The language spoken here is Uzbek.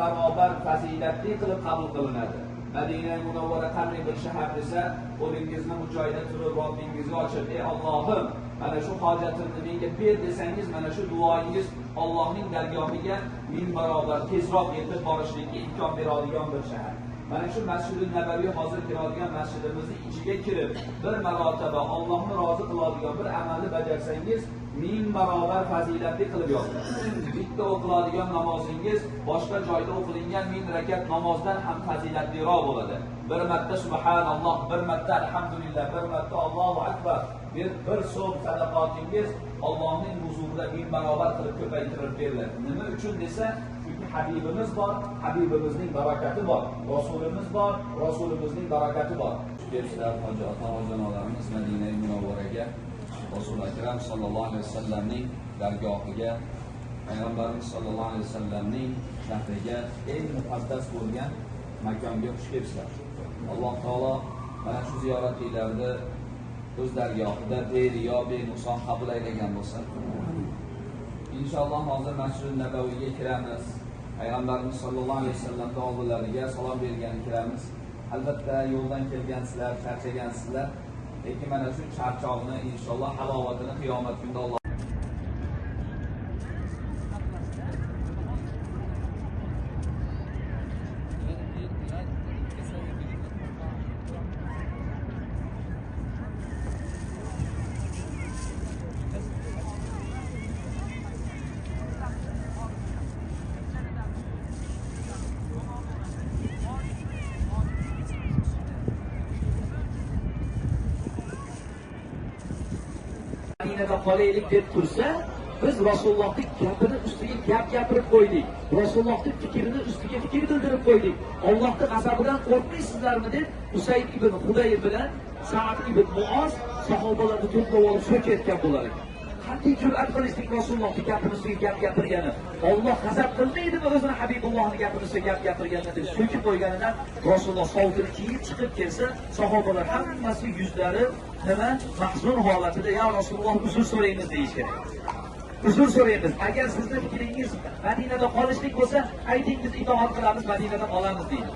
barobar fazilatli qilib qabul qilinadi. Madina Munawvara qanday bir shahar desa, qo'lingizni bu joyda turib Robbingizga ochib, ey Allohim, mana shu hojatimni menga ber desangiz, mana shu duoingiz Allohning dargohiga ming barobar tezroq yetib borishlikka imkon beradigan bir shahar. Mana shu Masjid-i Nabaviy hozir kiradigan masjidimizning ichiga kirib, bir marotaba Allohni rozi qiladigan bir amalni bajarsangiz, ming barobar fazilatli qilib yoziladi. Bitta o'qiladigan namozingiz boshqa joyda o'qilingan 1000 rakat namozdan ham fazilatliroq bo'ladi. Bir marta subhanalloh, bir marta alhamdulillah, bir marta Allohu akbar, bir so'm sadaqatingiz Allohning huzurida 1000 barobar qilib ko'paytirib beriladi. Nima uchun desa, chunki Habibimiz bor, Habibimizning barakati bor. Rasulimiz bor, Rasulimizning barakati bor. Sizlar hoji ota-onalarimiz Madina Munawvaraga, Rasul akram sallallohu alayhi vasallamning dargohiga, Payg'ambarimiz sallallohu alayhi vasallamning shahriga, eng muqaddas bo'lgan makonga xush kelibsizlar. Alloh taolo mana shu ziyoratlarni o'z dargohida beriyo benuqson qabul aylagan bo'lsin. Inshaalloh hozir Masjid-i Nabaviyga kiramiz. Payg'ambarimiz sallallohu alayhi vasallamning oldilariga salom bergan kiramiz. Albatta yo'ldan kelgansizlar, charchagansizlar. Lekin mana shu charchoqni inshaalloh halovatini qiyomat kunida Alloh Madinada qolaylik deb tursa, biz Rasulullohning gapini ustiga gap gapirib qo'ydik. Rasulullohning fikrini ustiga fikr bildirib qo'ydik. Allohning g'azabidan qo'rqmaysizlarmi deb Usayd ibn Hudayr bilan Sa'd ibn Muoz sahobalarni to'plab olib so'kayotgan bo'lar ekan. Qanday jur'at qilishlik Rasulullohning gapini ustiga gap gapirgani. Alloh g'azab qilmaydimi o'zini Habibullohning gapini ustiga gap gapirganini deb so'kib qo'yganidan Rasululloh sovutini kiyib chiqib kelsa, sahobalar hammasi yuzlari nima mahzun holatida, ya Rasululloh uzr so'raymiz deyish kerak. Uzr so'raymiz. Agar sizning fikringiz Madinada qolishlik bo'lsa, aytingiz, itoat qilamiz, Madinadan olamiz deydi.